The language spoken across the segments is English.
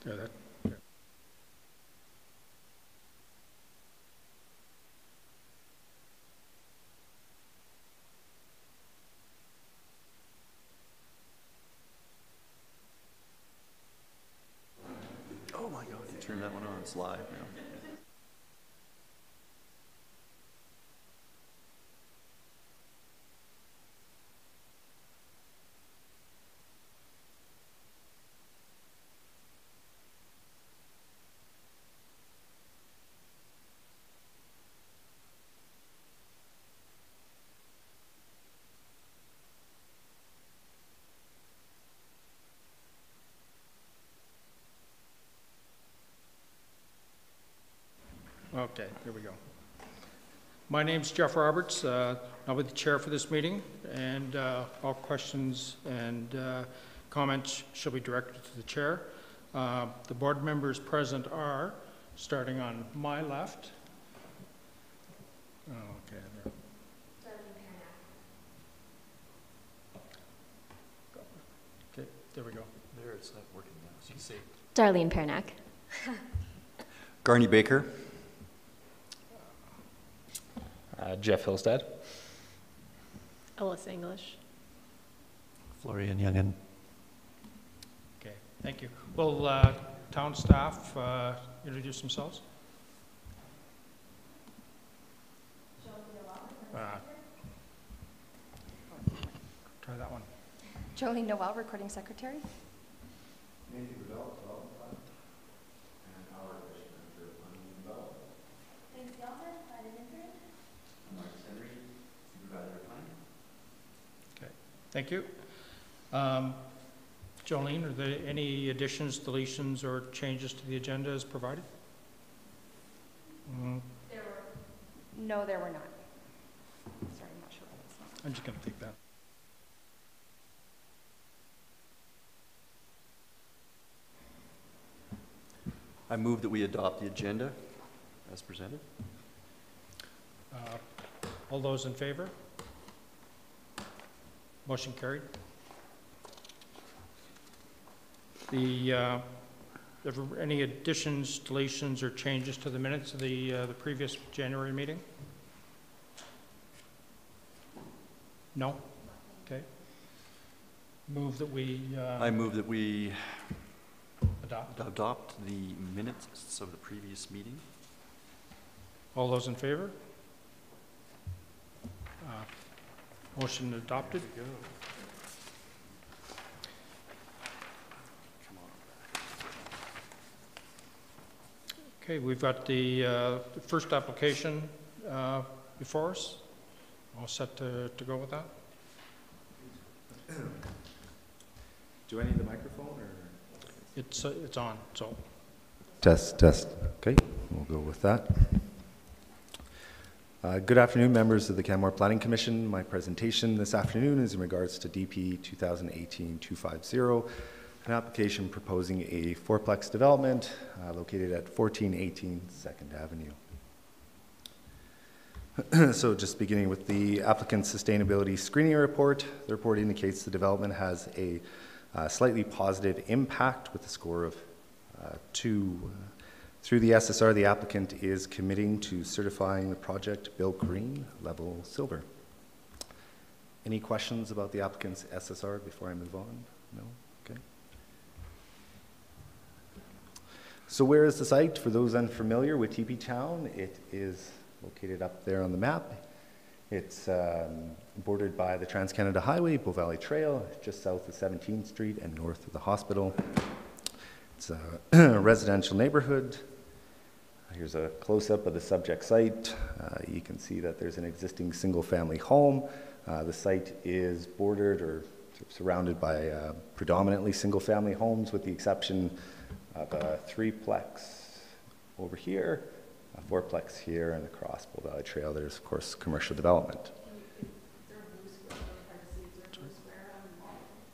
Yeah, that. Oh my God, you turned that one on. It's live now. Okay, here we go. My name's Jeff Roberts. I'll be the chair for this meeting, and all questions and comments shall be directed to the chair. The board members present are, starting on my left. Oh, okay. There. Okay, there we go. There, it's not working now. So you can say Darlene Pernack. Garney Baker. Jeff Hillstead. Alyssa English. Florian Youngin. Okay, thank you. Will town staff introduce themselves? Try that one. Jolene Noel, recording secretary. Okay, thank you. Jolene, are there any additions, deletions, or changes to the agenda as provided? No, there were not. Sorry, I'm not sure what it's not. I'm just going to take that. I move that we adopt the agenda as presented. All those in favor? Motion carried. Any additions, deletions, or changes to the minutes of the previous January meeting? No? Okay. Move that we I move that we adopt. the minutes of the previous meeting. All those in favor? Motion adopted. There we go. Come on. Okay, we've got the first application before us. All set to go with that? Do I need the microphone or? It's on, so. Test. Okay, we'll go with that. Good afternoon, members of the Canmore Planning Commission. My presentation this afternoon is in regards to DP 2018-250, an application proposing a fourplex development located at 1418 2nd Avenue. So just beginning with the applicant's sustainability screening report, the report indicates the development has a slightly positive impact with a score of 2. Through the SSR, the applicant is committing to certifying the project Built Green, level silver. Any questions about the applicant's SSR before I move on? No? Okay. So where is the site? For those unfamiliar with TP Town, it is located up there on the map. It's bordered by the Trans-Canada Highway, Bow Valley Trail, just south of 17th Street and north of the hospital. It's a residential neighborhood. Here's a close-up of the subject site. You can see that there's an existing single-family home. The site is bordered or surrounded by predominantly single-family homes, with the exception of a 3-plex over here, a 4-plex here, and across Bow Valley Trail there's, of course, commercial development.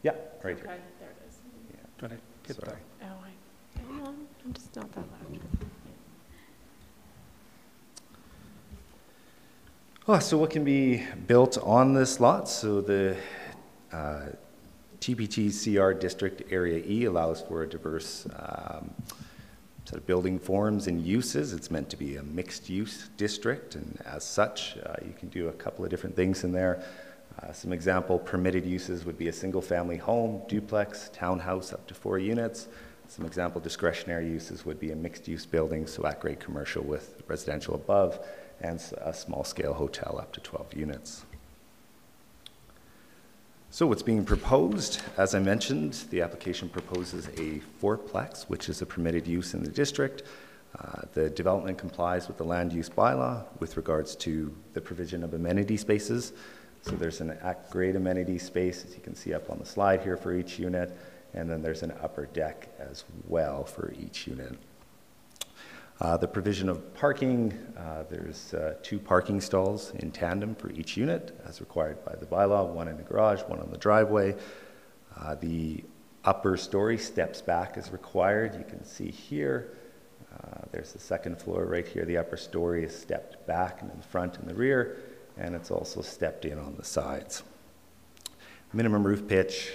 Yeah, right here. Okay, there it is. Yeah. Try to get Sorry. that. Oh, I'm just not that loud. Oh, so what can be built on this lot? So the TPT-CR District Area E allows for a diverse set of building forms and uses. It's meant to be a mixed-use district, and as such, you can do a couple of different things in there. Some example permitted uses would be a single-family home, duplex, townhouse up to 4 units. Some example discretionary uses would be a mixed-use building, so at-grade commercial with residential above, and a small-scale hotel up to 12 units. So what's being proposed, as I mentioned, the application proposes a fourplex, which is a permitted use in the district. The development complies with the land use bylaw with regards to the provision of amenity spaces. So there's an at-grade amenity space, as you can see up on the slide here, for each unit, and then there's an upper deck as well for each unit. The provision of parking, there's 2 parking stalls in tandem for each unit as required by the bylaw, 1 in the garage, 1 on the driveway. The upper story steps back as required. You can see here, there's the second floor right here. The upper story is stepped back in the front and the rear, and it's also stepped in on the sides. Minimum roof pitch,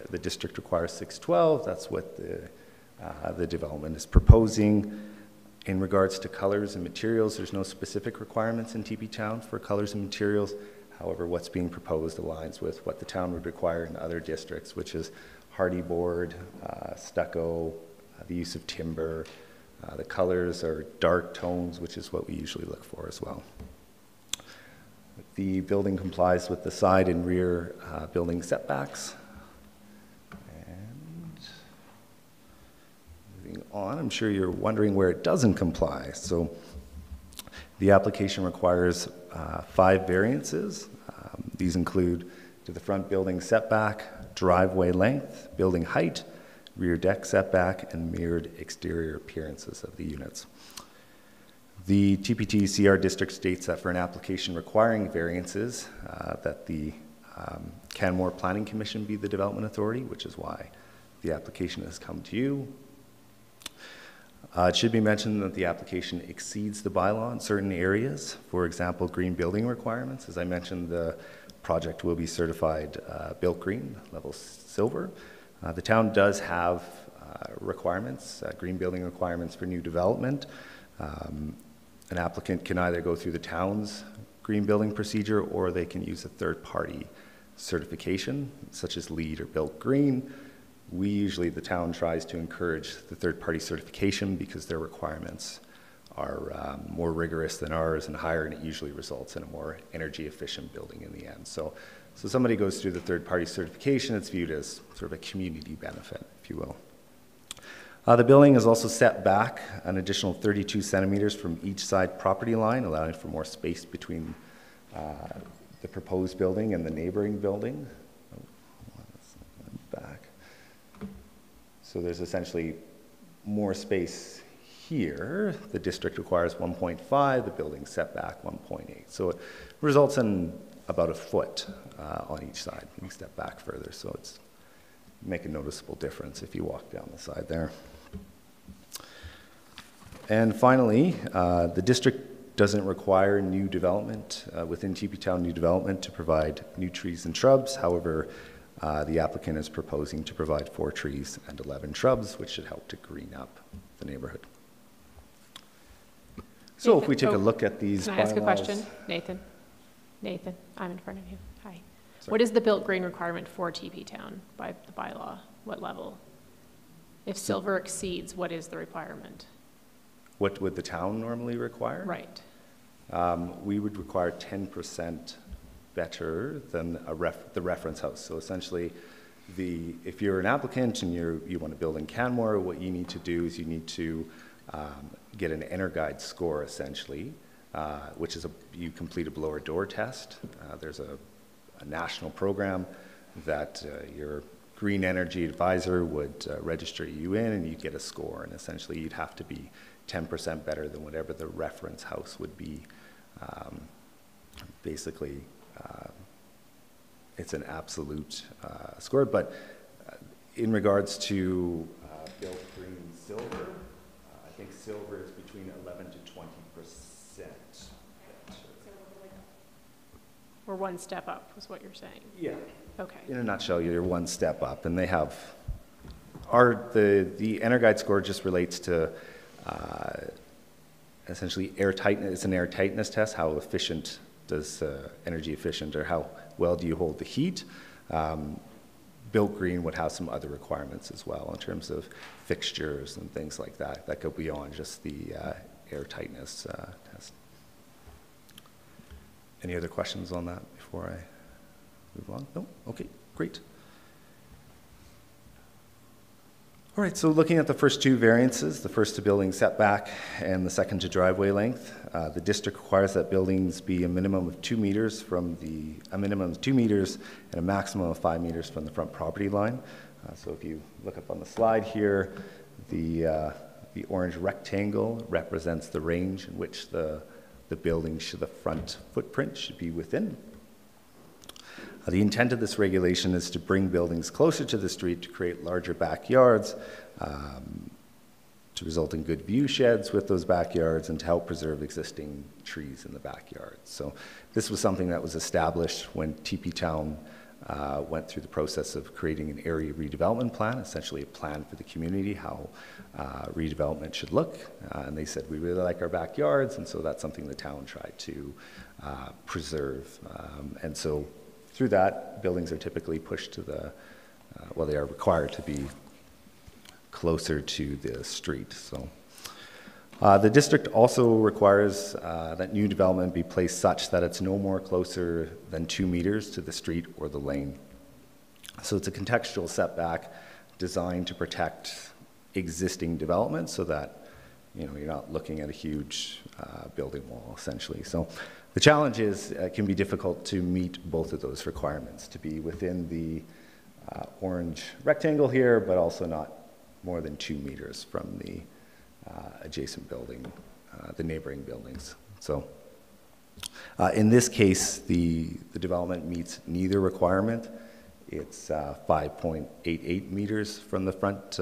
the district requires 612. That's what the development is proposing. In regards to colors and materials, there's no specific requirements in TP Town for colors and materials. However, what's being proposed aligns with what the town would require in other districts, which is hardy board, stucco, the use of timber. The colors are dark tones, which is what we usually look for as well. The building complies with the side and rear building setbacks. On. I'm sure you're wondering where it doesn't comply. So the application requires 5 variances. These include to the front building setback, driveway length, building height, rear deck setback, and mirrored exterior appearances of the units. The TPT-CR district states that for an application requiring variances, that the Canmore Planning Commission be the development authority, which is why the application has come to you. It should be mentioned that the application exceeds the bylaw in certain areas. For example, green building requirements. As I mentioned, the project will be certified built green, level silver. The town does have requirements, green building requirements for new development. An applicant can either go through the town's green building procedure, or they can use a third-party certification, such as LEED or Built Green. We usually, the town tries to encourage the third-party certification because their requirements are more rigorous than ours and higher, and it usually results in a more energy-efficient building in the end. So somebody goes through the third-party certification, it's viewed as sort of a community benefit, if you will. The building is also set back an additional 32 centimeters from each side property line, allowing for more space between the proposed building and the neighboring building. Back. So there's essentially more space here. The district requires 1.5, the building setback 1.8. So it results in about a foot on each side. You can step back further, so it's make a noticeable difference if you walk down the side there. And finally, the district doesn't require new development within TP Town new development to provide new trees and shrubs. However, the applicant is proposing to provide 4 trees and 11 shrubs, which should help to green up the neighborhood. So if we take a look at these Can I ask a bylaws- question? Nathan, I'm in front of you. Hi. What is the built green requirement for TP Town by the bylaw? What level? If silver exceeds, what is the requirement? What would the town normally require? Right. We would require 10% better than the reference house. So essentially, if you're an applicant and you want to build in Canmore, what you need to do is you need to get an EnerGuide score, essentially, which is you complete a blower door test. There's a national program that your green energy advisor would register you in, and you get a score. And essentially, you'd have to be 10% better than whatever the reference house would be. Basically, it's an absolute score. But in regards to built green silver, I think silver is between 11 to 20%. We're one step up, is what you're saying. Yeah, Okay. In a nutshell, you're one step up, and they have, the Energuide score just relates to essentially airtightness. It's an airtightness test. How efficient does energy efficient, or how well do you hold the heat? Built green would have some other requirements as well in terms of fixtures and things like that that go beyond just the airtightness test. Any other questions on that before I move on? No? Okay, great. All right, so looking at the first two variances, the first to building setback and the second to driveway length, the district requires that buildings be a minimum of 2 meters a minimum of 2 meters and a maximum of 5 meters from the front property line. So if you look up on the slide here, the orange rectangle represents the range in which the building the front footprint should be within. The intent of this regulation is to bring buildings closer to the street to create larger backyards, to result in good view sheds with those backyards, and to help preserve existing trees in the backyard. So this was something that was established when TP Town went through the process of creating an area redevelopment plan, essentially a plan for the community, how redevelopment should look. And they said, we really like our backyards, and so that's something the town tried to preserve. And so through that, buildings are typically pushed to they are required to be closer to the street. So the district also requires that new development be placed such that it's no more closer than 2 meters to the street or the lane. So it's a contextual setback designed to protect existing development so that you're not looking at a huge building wall, essentially. So the challenge is it can be difficult to meet both of those requirements, to be within the orange rectangle here, but also not more than 2 meters from the adjacent building, the neighboring buildings. So in this case, the development meets neither requirement. It's 5.88 meters from the front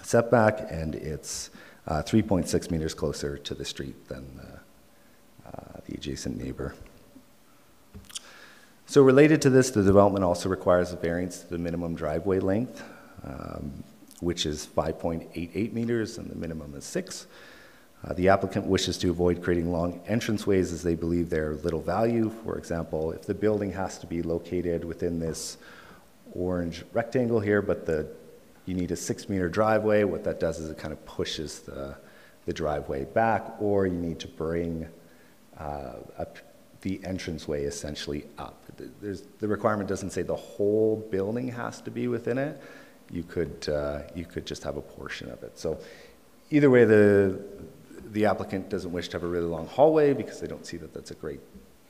setback, and it's 3.6 meters closer to the street than the adjacent neighbor. So related to this, the development also requires a variance to the minimum driveway length, which is 5.88 meters, and the minimum is 6. The applicant wishes to avoid creating long entranceways as they believe they're of little value. For example, if the building has to be located within this orange rectangle here, but you need a 6-meter driveway, what that does is it kind of pushes the driveway back, or you need to bring the entranceway essentially up. The requirement doesn't say the whole building has to be within it. You could just have a portion of it. So either way, the applicant doesn't wish to have a really long hallway because they don't see that that's a great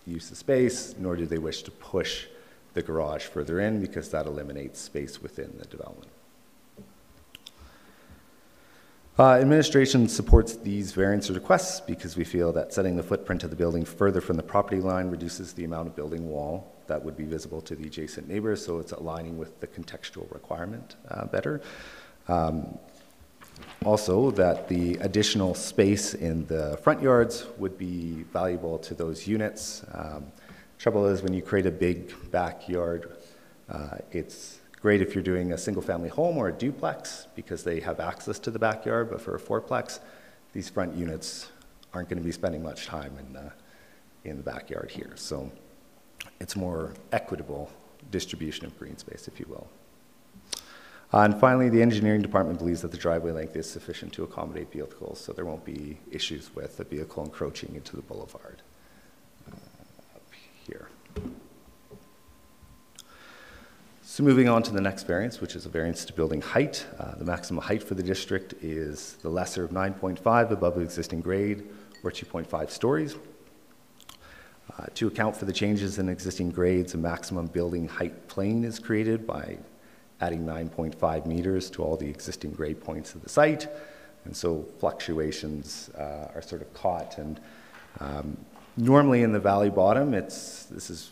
use of space, nor do they wish to push the garage further in because that eliminates space within the development. Administration supports these variance requests because we feel that setting the footprint of the building further from the property line reduces the amount of building wall that would be visible to the adjacent neighbors, so it's aligning with the contextual requirement better. Also, that the additional space in the front yards would be valuable to those units. Trouble is, when you create a big backyard, it's great if you're doing a single-family home or a duplex because they have access to the backyard, but for a fourplex, these front units aren't going to be spending much time in the backyard here. So it's more equitable distribution of green space, if you will. And finally, the engineering department believes that the driveway length is sufficient to accommodate vehicles, so there won't be issues with a vehicle encroaching into the boulevard up here. So moving on to the next variance, which is a variance to building height. The maximum height for the district is the lesser of 9.5 above the existing grade, or 2.5 stories. To account for the changes in existing grades, a maximum building height plane is created by adding 9.5 meters to all the existing grade points of the site. And so fluctuations are sort of caught. And normally in the valley bottom, this is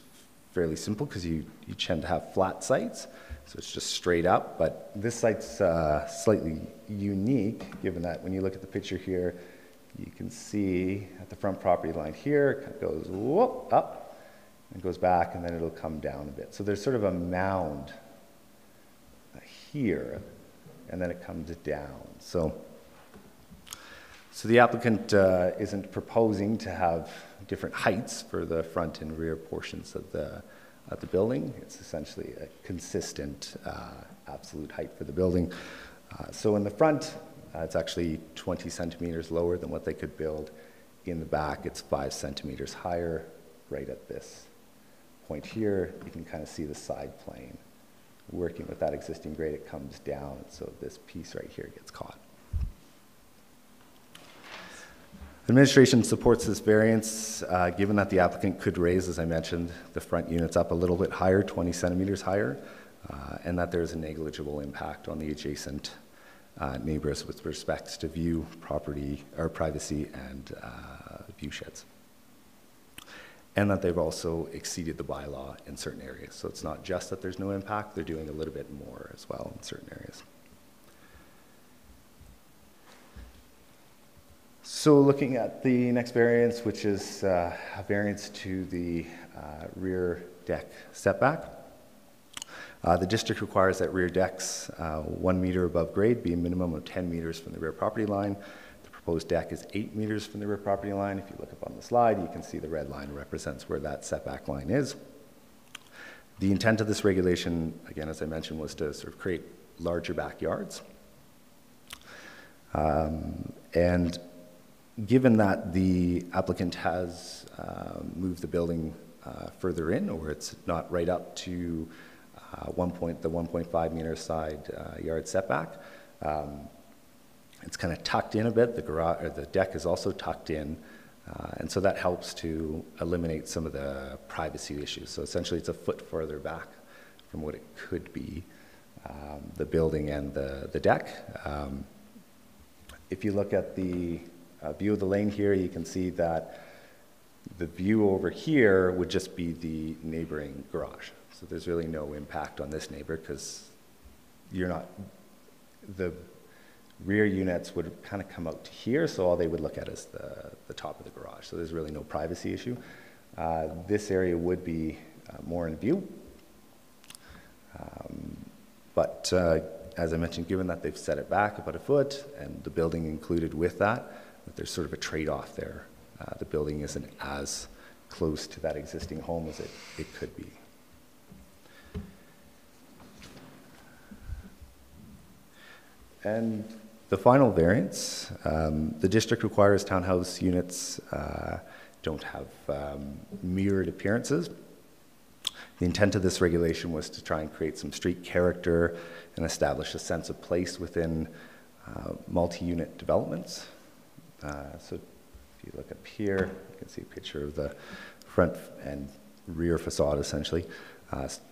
fairly simple because you tend to have flat sites, so it's just straight up. But this site's slightly unique, given that when you look at the picture here, you can see at the front property line here, it goes whoop, up, It goes back, and then it'll come down a bit. So there's sort of a mound here, and then it comes down. So the applicant isn't proposing to have different heights for the front and rear portions of the building. It's essentially a consistent absolute height for the building. So in the front, it's actually 20 centimeters lower than what they could build. In the back, it's 5 centimeters higher. Right at this point here, you can kind of see the side plane. Working with that existing grade, it comes down, so this piece right here gets caught. Administration supports this variance, given that the applicant could raise, as I mentioned, the front units up a little bit higher, 20 centimeters higher, and that there's a negligible impact on the adjacent neighbors with respect to view, property, or privacy, and view sheds. And that they've also exceeded the bylaw in certain areas. So it's not just that there's no impact, they're doing a little bit more as well in certain areas. So looking at the next variance, which is a variance to the rear deck setback. The district requires that rear decks 1 meter above grade be a minimum of 10 meters from the rear property line. The proposed deck is 8 meters from the rear property line. If you look up on the slide, you can see the red line represents where that setback line is. The intent of this regulation, again, as I mentioned, was to sort of create larger backyards. And given that the applicant has moved the building further in, or it's not right up to the 1.5 meter side yard setback, it's kind of tucked in a bit. The garage, or the deck is also tucked in, and so that helps to eliminate some of the privacy issues. So essentially, it's a foot further back from what it could be, the building and the deck. If you look at the view of the lane here, you can see that the view over here would just be the neighboring garage. So there's really no impact on this neighbor because the rear units would kind of come out to here, so all they would look at is the top of the garage. So there's really no privacy issue. This area would be more in view. But as I mentioned, given that they've set it back about a foot and the building included with that there's sort of a trade-off there. The building isn't as close to that existing home as it could be. And the final variance, the district requires townhouse units don't have mirrored appearances. The intent of this regulation was to try and create some street character and establish a sense of place within multi-unit developments. So if you look up here, you can see a picture of the front and rear facade essentially.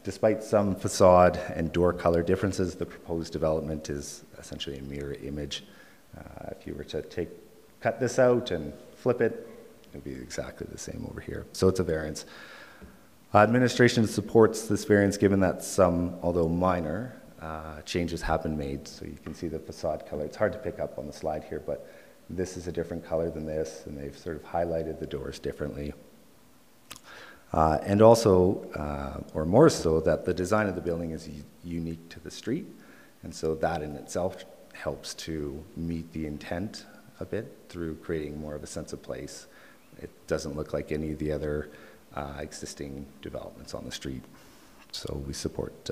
Despite some facade and door color differences, the proposed development is essentially a mirror image. If you were to cut this out and flip it, it would be exactly the same over here. So it's a variance. Administration supports this variance given that some, although minor, changes have been made. So you can see the facade color. It's hard to pick up on the slide here, but this is a different color than this, and they've sort of highlighted the doors differently. And also, or more so, that the design of the building is unique to the street, and so that in itself helps to meet the intent a bit through creating more of a sense of place. It doesn't look like any of the other existing developments on the street. So we support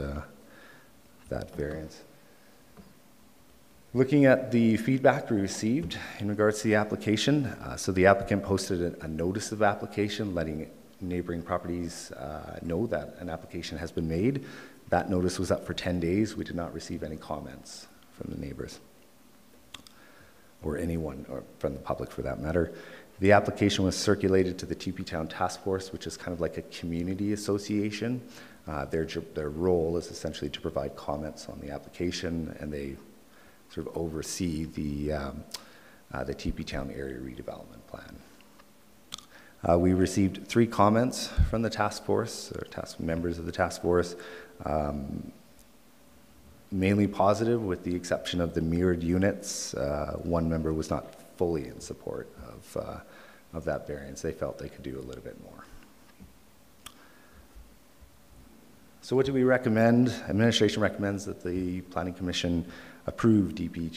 that variance. Looking at the feedback we received in regards to the application, so the applicant posted a notice of application letting neighboring properties know that an application has been made. That notice was up for 10 days. We did not receive any comments from the neighbors or anyone, or from the public for that matter. The application was circulated to the TP Town Task Force, which is kind of like a community association. Their role is essentially to provide comments on the application, and they sort of oversee the TP Town Area Redevelopment Plan. We received 3 comments from the task force, or members of the task force, mainly positive with the exception of the mirrored units. One member was not fully in support of that variance. They felt they could do a little bit more. So what do we recommend? Administration recommends that the Planning Commission approve DP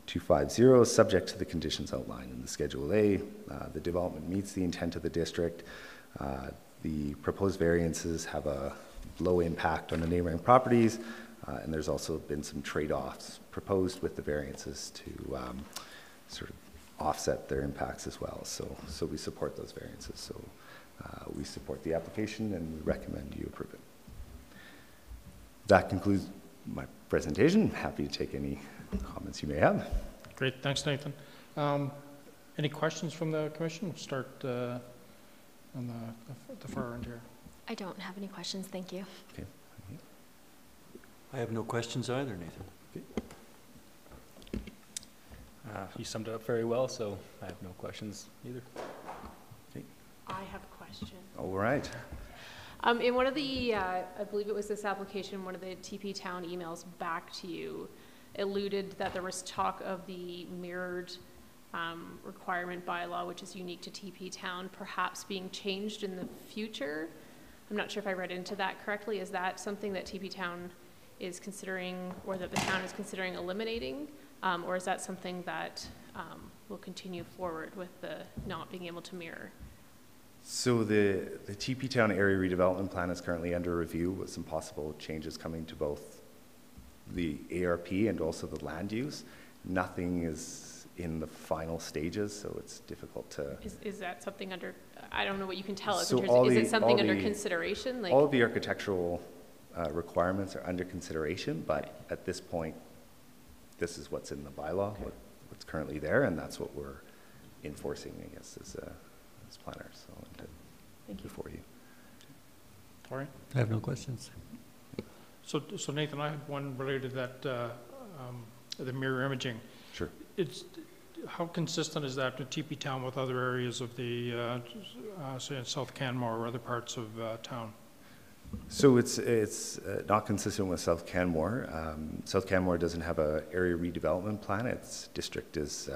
2018-250, subject to the conditions outlined in the Schedule A. The development meets the intent of the district. The proposed variances have a low impact on the neighboring properties, and there's also been some trade-offs proposed with the variances to sort of offset their impacts as well. So we support those variances. So we support the application and we recommend you approve it. That concludes my presentation. Happy to take any comments you may have. Great, thanks, Nathan. Any questions from the commission? We'll start on the far end here. I don't have any questions, thank you. Okay. I have no questions either, Nathan. You summed it up very well, so I have no questions either. I have a question. All right. In one of the, I believe it was this application, one of the TP Town emails back to you alluded that there was talk of the mirrored requirement bylaw, which is unique to TP Town, perhaps being changed in the future. I'm not sure if I read into that correctly. Is that something that TP Town is considering, or that the town is considering eliminating? Or is that something that will continue forward with the not being able to mirror? So the TP Town Area Redevelopment Plan is currently under review with some possible changes coming to both the ARP and also the land use. Nothing is in the final stages, so it's difficult to... Is that something under, I don't know what you can tell us So in terms of, is it something under the, consideration? Like, all of the architectural requirements are under consideration, but at this point, this is what's in the bylaw, what's currently there, and that's what we're enforcing, I guess, as planners. So thank you. before you. All right. I have no questions. So Nathan, I had one related to that, the mirror imaging. Sure. How consistent is that to TP Town with other areas of the, say in South Canmore or other parts of town? So it's not consistent with South Canmore. South Canmore doesn't have an area redevelopment plan. Its district is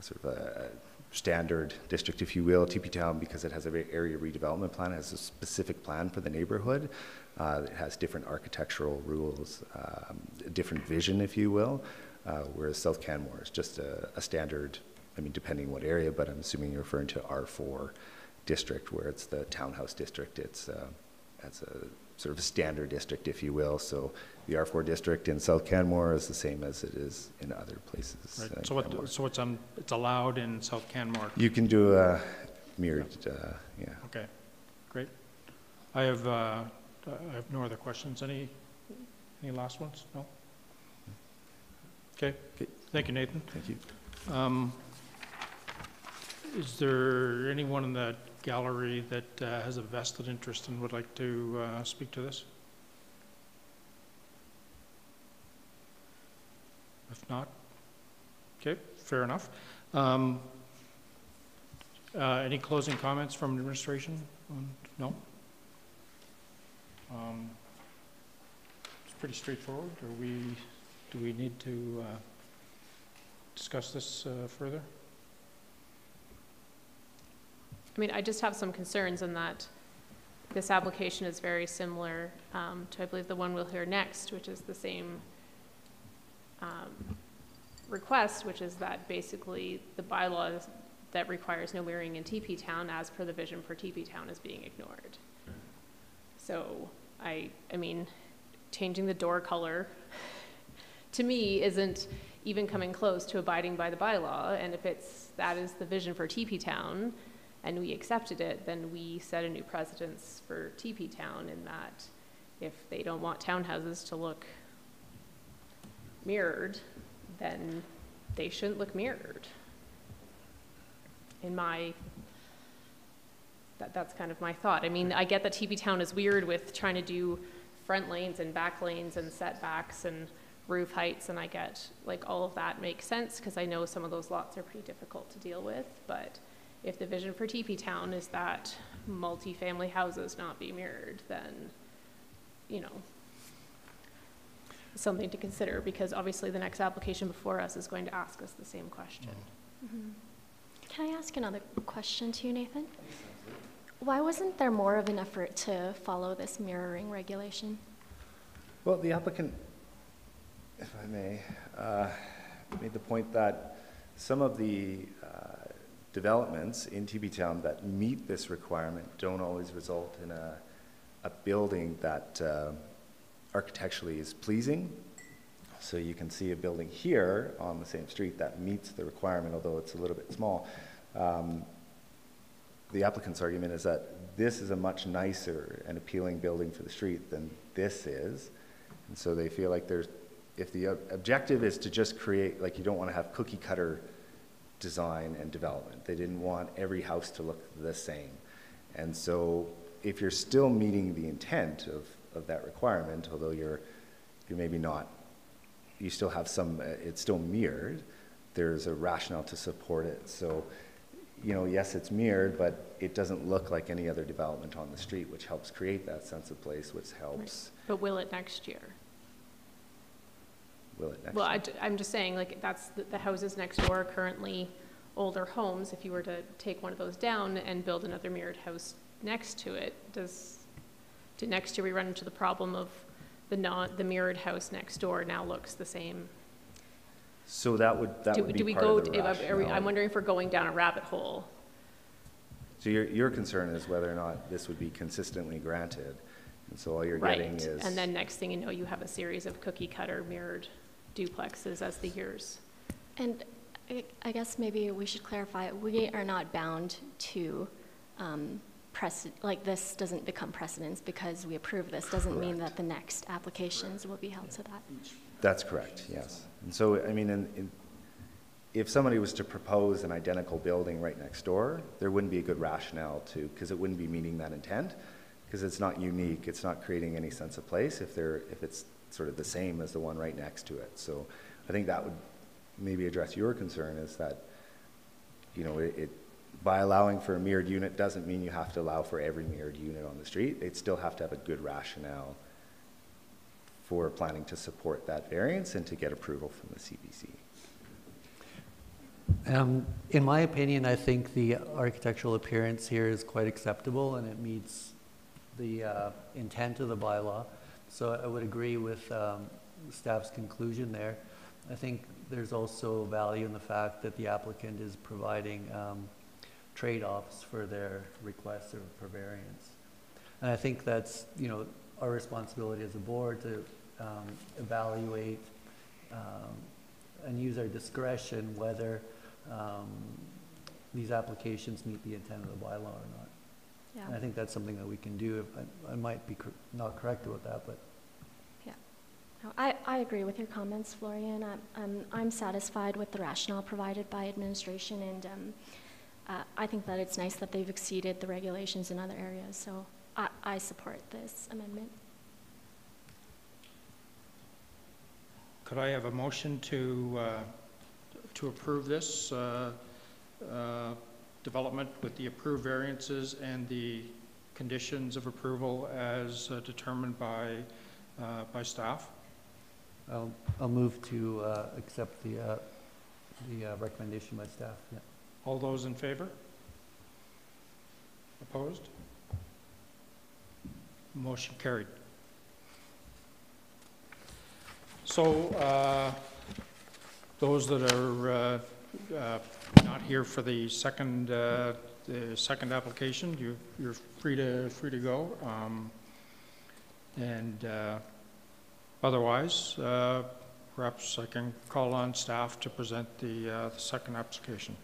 sort of a standard district, if you will. TP Town, because it has an area redevelopment plan, has a specific plan for the neighborhood. It has different architectural rules, different vision, if you will, whereas South Canmore is just a standard, I mean, depending what area, but I'm assuming you're referring to R4 district, where it's the townhouse district. It's a sort of a standard district, if you will. So the R4 district in South Canmore is the same as it is in other places. Right. So it's allowed in South Canmore? You can do a mirrored, yeah. Okay, great. I have no other questions. Any last ones? No? Okay. Thank you, Nathan. Thank you. Is there anyone in the gallery that has a vested interest and would like to speak to this? If not, okay, fair enough. Any closing comments from administration? No? It's pretty straightforward. Do we need to discuss this further? I mean, I just have some concerns in that this application is very similar to, I believe, the one we'll hear next, which is the same request, which is that basically the bylaws that requires no mirroring in TP Town as per the vision for TP Town is being ignored. So I mean, changing the door color to me isn't even coming close to abiding by the bylaw. And if that is the vision for TP Town and we accepted it, then we set a new precedence for TP Town in that if they don't want townhouses to look mirrored, then they shouldn't look mirrored. That's kind of my thought. I mean, I get that TP Town is weird with trying to do front lanes and back lanes and setbacks and roof heights, and I get like all of that makes sense because I know some of those lots are pretty difficult to deal with. But if the vision for TP Town is that multi-family houses not be mirrored, then, you know, something to consider, because obviously the next application before us is going to ask us the same question. Mm-hmm. Can I ask another question to you, Nathan? Why wasn't there more of an effort to follow this mirroring regulation? Well, the applicant, if I may, made the point that some of the developments in TP Town that meet this requirement don't always result in a building that architecturally is pleasing. So you can see a building here on the same street that meets the requirement, although it's a little bit small. The applicant's argument is that this is a much nicer and appealing building for the street than this is. And so they feel like if the objective is to just create, like, you don't want to have cookie cutter design and development. They didn't want every house to look the same. And so if you're still meeting the intent of that requirement, although you're maybe not, you still have some, it's still mirrored, there's a rationale to support it. So, you know, yes, it's mirrored, but it doesn't look like any other development on the street, which helps create that sense of place, which helps. Right. But will it next year? Will it next Well, year? I'm just saying, like, that's the houses next door are currently older homes. If you were to take one of those down and build another mirrored house next to it, do next year we run into the problem of the mirrored house next door now looks the same? So that would be part of the rationale. I'm wondering if we're going down a rabbit hole. So your concern is whether or not this would be consistently granted. And so all you're getting is... And then next thing you know, you have a series of cookie cutter mirrored duplexes as the years. And I guess maybe we should clarify, we are not bound to like this doesn't become precedence because we approve this. Doesn't mean that the next applications will be held to that. That's correct, yes. And so, I mean, if somebody was to propose an identical building right next door, there wouldn't be a good rationale to, because it wouldn't be meeting that intent, because it's not unique, it's not creating any sense of place if it's sort of the same as the one right next to it. So I think that would maybe address your concern, is that, you know, by allowing for a mirrored unit doesn't mean you have to allow for every mirrored unit on the street. They'd still have to have a good rationale for planning to support that variance and to get approval from the CBC. In my opinion, I think the architectural appearance here is quite acceptable and it meets the intent of the bylaw. So I would agree with staff's conclusion there. I think there's also value in the fact that the applicant is providing trade-offs for their requests for variance. And I think that's, you know, our responsibility as a board to evaluate and use our discretion whether these applications meet the intent of the bylaw or not. Yeah. And I think that's something that we can do. I might be not correct about that, but. Yeah. No, I agree with your comments, Florian. I'm satisfied with the rationale provided by administration, and I think that it's nice that they've exceeded the regulations in other areas. So I support this amendment. Could I have a motion to approve this development with the approved variances and the conditions of approval as determined by staff? I'll move to accept the recommendation by staff. Yeah. All those in favor? Opposed? Motion carried. So those that are not here for the second application, you're free to go. Otherwise, perhaps I can call on staff to present the second application.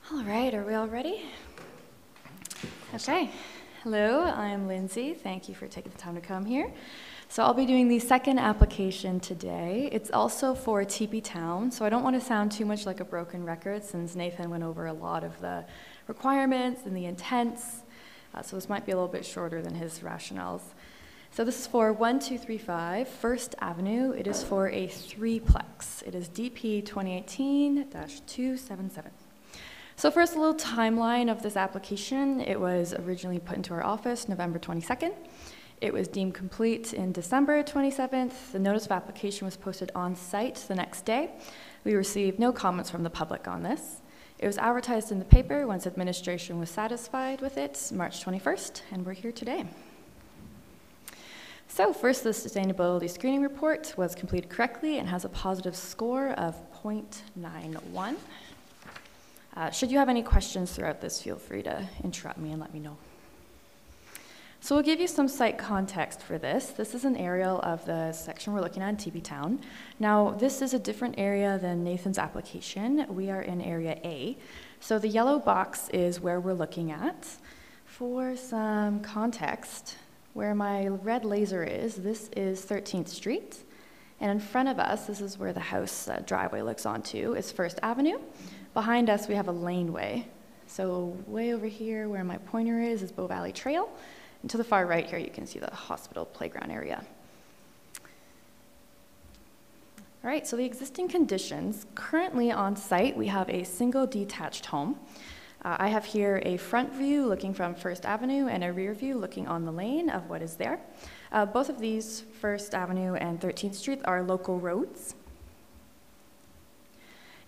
All right, are we all ready? Okay. Hello, I'm Lindsay. Thank you for taking the time to come here. So I'll be doing the second application today. It's also for TP Town, so I don't want to sound too much like a broken record since Nathan went over a lot of the requirements and the intents. So this might be a little bit shorter than his rationales. So this is for 1235 First Avenue. It is for a threeplex. It is DP2018-277. So first, a little timeline of this application. It was originally put into our office November 22nd. It was deemed complete in December 27th. The notice of application was posted on site the next day. We received no comments from the public on this. It was advertised in the paper once administration was satisfied with it, March 21st, and we're here today. So first, the sustainability screening report was completed correctly and has a positive score of 0.91. Should you have any questions throughout this, feel free to interrupt me and let me know. So we'll give you some site context for this. This is an aerial of the section we're looking at in TP Town. Now, this is a different area than Nathan's application. We are in Area A. So the yellow box is where we're looking at. For some context, where my red laser is, this is 13th Street. And in front of us, this is where the house driveway looks onto, is First Avenue. Behind us, we have a laneway. So way over here, where my pointer is Bow Valley Trail. And to the far right here, you can see the hospital playground area. All right, so the existing conditions. Currently on site, we have a single detached home. I have here a front view looking from First Avenue and a rear view looking on the lane of what is there. Both of these, First Avenue and 13th Street, are local roads.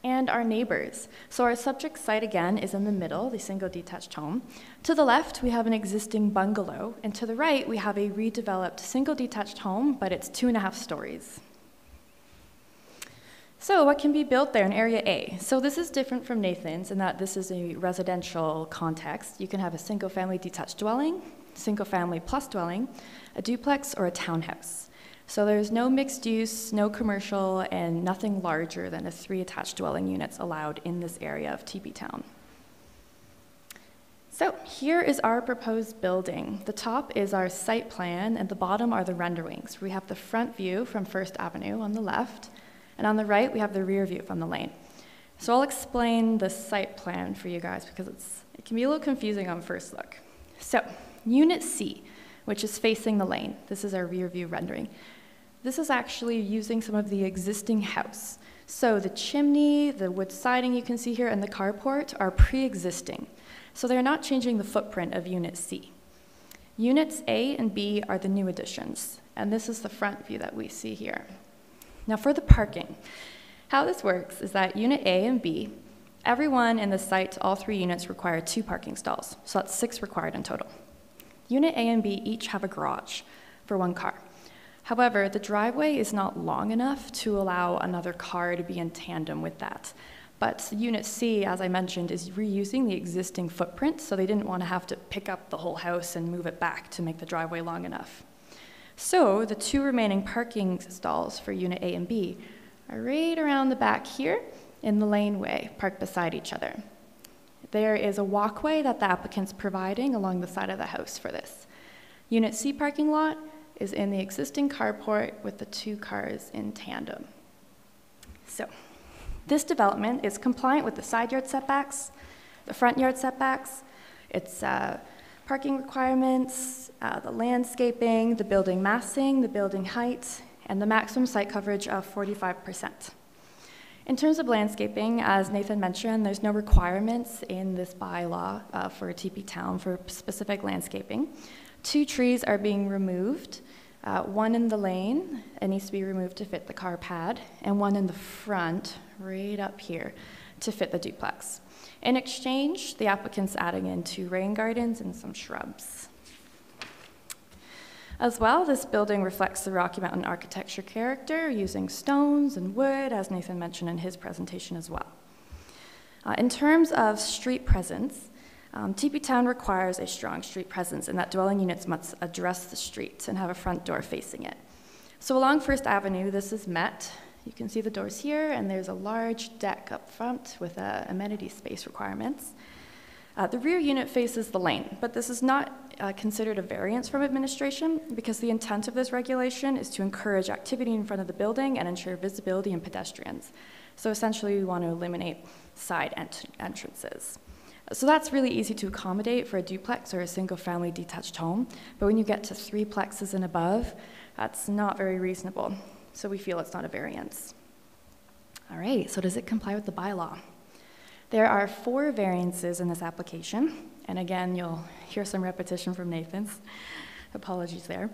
And our neighbors. So our subject site again is in the middle, the single detached home. To the left, we have an existing bungalow, and to the right, we have a redeveloped single detached home, but it's 2.5 stories. So what can be built there in Area A? So this is different from Nathan's in that this is a residential context. You can have a single family detached dwelling, single family plus dwelling, a duplex, or a townhouse. So there's no mixed use, no commercial, and nothing larger than 3 attached dwelling units allowed in this area of TP Town. So here is our proposed building. The top is our site plan, and the bottom are the renderings. We have the front view from First Avenue on the left, and on the right, we have the rear view from the lane. So I'll explain the site plan for you guys because it can be a little confusing on first look. So Unit C, which is facing the lane. This is our rear view rendering. This is actually using some of the existing house. So the chimney, the wood siding you can see here, and the carport are pre-existing. So they're not changing the footprint of Unit C. Units A and B are the new additions, and this is the front view that we see here. Now for the parking, how this works is that Unit A and B, everyone in the site, all 3 units require 2 parking stalls, so that's 6 required in total. Unit A and B each have a garage for 1 car. However, the driveway is not long enough to allow another car to be in tandem with that. But Unit C, as I mentioned, is reusing the existing footprint, so they didn't want to have to pick up the whole house and move it back to make the driveway long enough. So the 2 remaining parking stalls for Unit A and B are right around the back here in the laneway, parked beside each other. There is a walkway that the applicant's providing along the side of the house for this. Unit C parking lot is in the existing carport with the 2 cars in tandem. So this development is compliant with the side yard setbacks, the front yard setbacks, its parking requirements, the landscaping, the building massing, the building height, and the maximum site coverage of 45%. In terms of landscaping, as Nathan mentioned, there's no requirements in this bylaw for TP Town for specific landscaping. 2 trees are being removed, 1 in the lane, it needs to be removed to fit the car pad, and 1 in the front, right up here, to fit the duplex. In exchange, the applicant's adding in 2 rain gardens and some shrubs. As well, this building reflects the Rocky Mountain architecture character using stones and wood, as Nathan mentioned in his presentation as well. In terms of street presence, TP Town requires a strong street presence in that dwelling units must address the street and have a front door facing it. So along First Avenue, this is met. You can see the doors here, and there's a large deck up front with amenity space requirements. The rear unit faces the lane, but this is not considered a variance from administration because the intent of this regulation is to encourage activity in front of the building and ensure visibility and pedestrians. So essentially, we want to eliminate side entrances. So that's really easy to accommodate for a duplex or a single-family detached home, but when you get to 3 plexes and above, that's not very reasonable. So we feel it's not a variance. All right, so does it comply with the bylaw? There are 4 variances in this application, and again, you'll hear some repetition from Nathan's. Apologies there.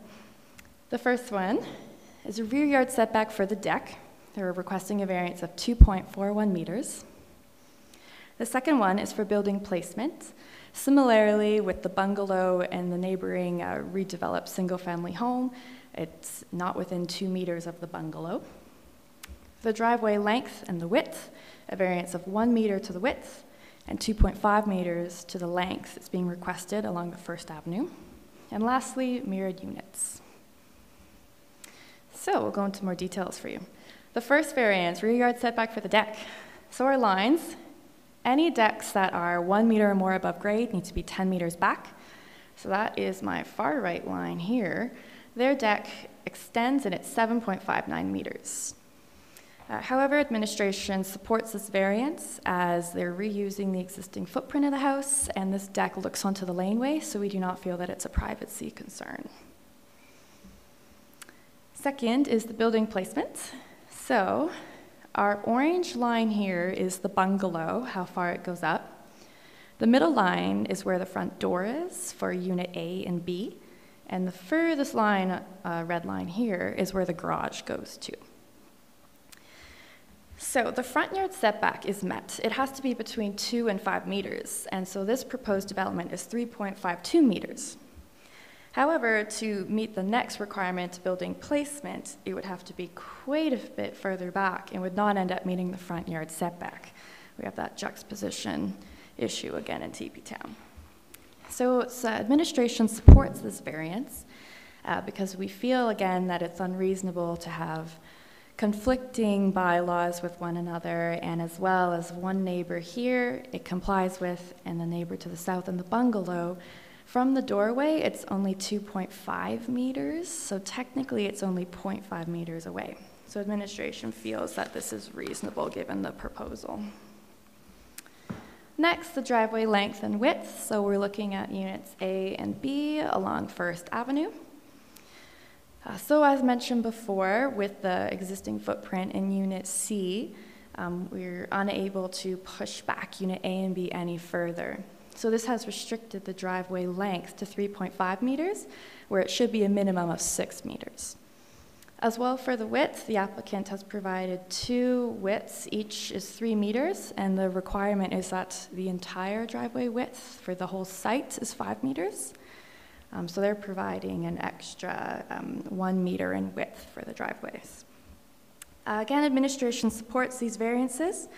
The first one is a rear yard setback for the deck. They're requesting a variance of 2.41 meters. The second one is for building placement. Similarly, with the bungalow and the neighboring redeveloped single-family home, it's not within 2 meters of the bungalow. The driveway length and the width, a variance of 1 meter to the width and 2.5 meters to the length is being requested along the First Avenue. And lastly, mirrored units. So we'll go into more details for you. The first variance, rear yard setback for the deck. So our lines, any decks that are 1 meter or more above grade need to be 10 meters back. So that is my far right line here. Their deck extends and it's 7.59 meters. However, administration supports this variance as they're reusing the existing footprint of the house, and this deck looks onto the laneway, so we do not feel that it's a privacy concern. Second is the building placement. So our orange line here is the bungalow, how far it goes up. The middle line is where the front door is for unit A and B, and the furthest line, red line here, is where the garage goes to. So the front yard setback is met. It has to be between 2 and 5 meters, and so this proposed development is 3.52 meters. However, to meet the next requirement, building placement, it would have to be quite a bit further back and would not end up meeting the front yard setback. We have that juxtaposition issue again in TP Town. So administration supports this variance because we feel, again, that it's unreasonable to have conflicting bylaws with one another, and as well as one neighbor here it complies with, and the neighbor to the south in the bungalow. From the doorway, it's only 2.5 meters, so technically it's only 0.5 meters away. So administration feels that this is reasonable given the proposal. Next, the driveway length and width. So we're looking at units A and B along First Avenue. So as mentioned before, with the existing footprint in Unit C, we're unable to push back Unit A and B any further. So this has restricted the driveway length to 3.5 meters, where it should be a minimum of 6 meters. As well for the width, the applicant has provided 2 widths, each is 3 meters, and the requirement is that the entire driveway width for the whole site is 5 meters. So they're providing an extra 1 meter in width for the driveways. Again, administration supports these variances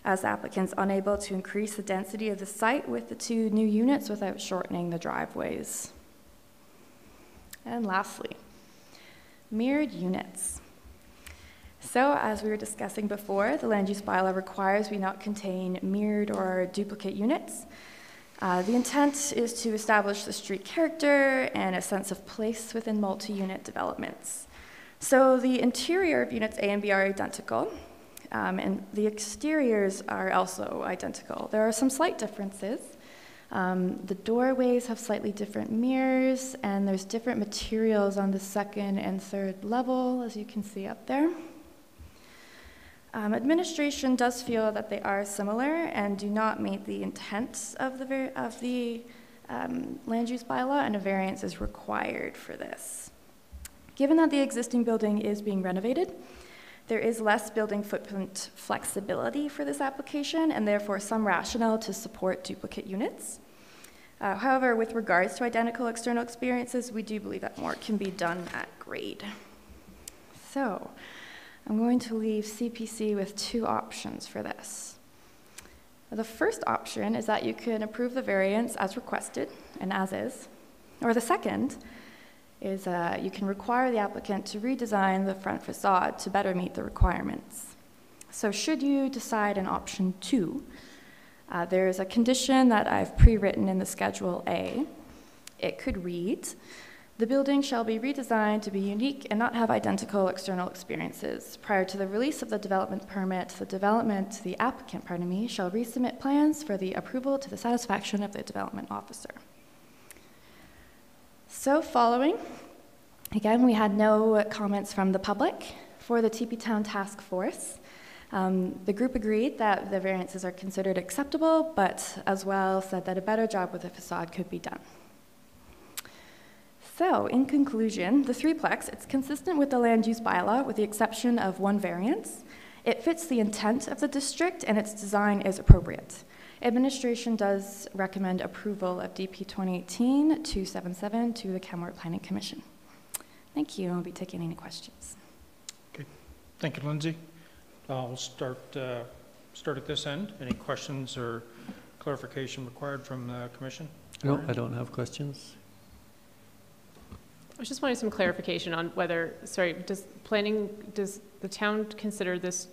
as applicants unable to increase the density of the site with the 2 new units without shortening the driveways. And lastly, mirrored units. So as we were discussing before, the land use bylaw requires we not contain mirrored or duplicate units. The intent is to establish the street character and a sense of place within multi-unit developments. So the interior of units A and B are identical, and the exteriors are also identical. There are some slight differences. The doorways have slightly different mirrors, and there's different materials on the 2nd and 3rd level, as you can see up there. Administration does feel that they are similar and do not meet the intent of the land use bylaw, and a variance is required for this. Given that the existing building is being renovated, there is less building footprint flexibility for this application, and therefore some rationale to support duplicate units. However, with regards to identical external experiences, we do believe that more can be done at grade. So I'm going to leave CPC with 2 options for this. The first option is that you can approve the variance as requested and as is, or the second is you can require the applicant to redesign the front facade to better meet the requirements. So should you decide on option 2, there is a condition that I've pre-written in the Schedule A. It could read, The building shall be redesigned to be unique and not have identical external experiences. Prior to the release of the development permit, the applicant, shall resubmit plans for the approval to the satisfaction of the development officer. So following, again, we had no comments from the public. For the TP Town Task Force, the group agreed that the variances are considered acceptable, but as well said that a better job with the facade could be done. So, in conclusion, the threeplex, it's consistent with the land use bylaw with the exception of one variance. It fits the intent of the district and its design is appropriate. Administration does recommend approval of DP 2018-277 to the Canmore Planning Commission. Thank you. I'll be taking any questions. Okay. Thank you, Lindsay. I'll start at this end. Any questions or clarification required from the commission? No, I don't have questions. I was just wanting some clarification on whether, sorry, does the town consider this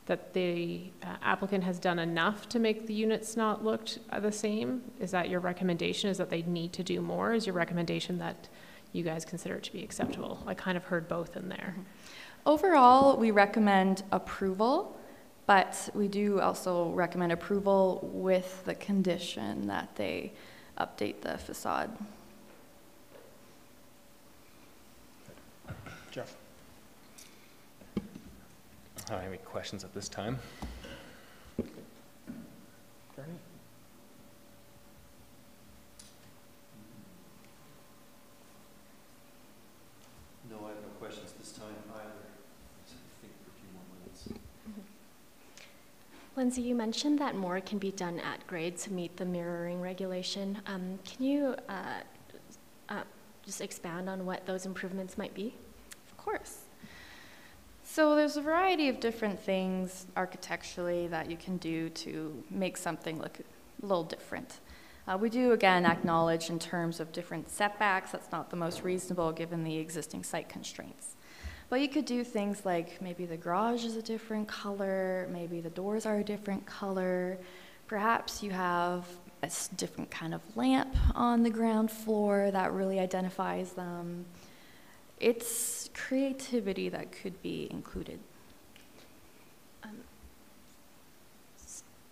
that the applicant has done enough to make the units not look the same? Is that your recommendation? Is that they need to do more? Is your recommendation that you guys consider it to be acceptable? I kind of heard both in there. Overall, we recommend approval, but we do also recommend approval with the condition that they update the facade. Jeff? I don't have any questions at this time. Bernie? No, I have no questions this time either. Let's think for a few more minutes. Lindsay, you mentioned that more can be done at grade to meet the mirroring regulation. Can you just expand on what those improvements might be? Of course. So there's a variety of different things architecturally that you can do to make something look a little different. We do, again, acknowledge in terms of different setbacks, that's not the most reasonable given the existing site constraints. But you could do things like maybe the garage is a different color, maybe the doors are a different color, perhaps you have a different kind of lamp on the ground floor that really identifies them. It's creativity that could be included.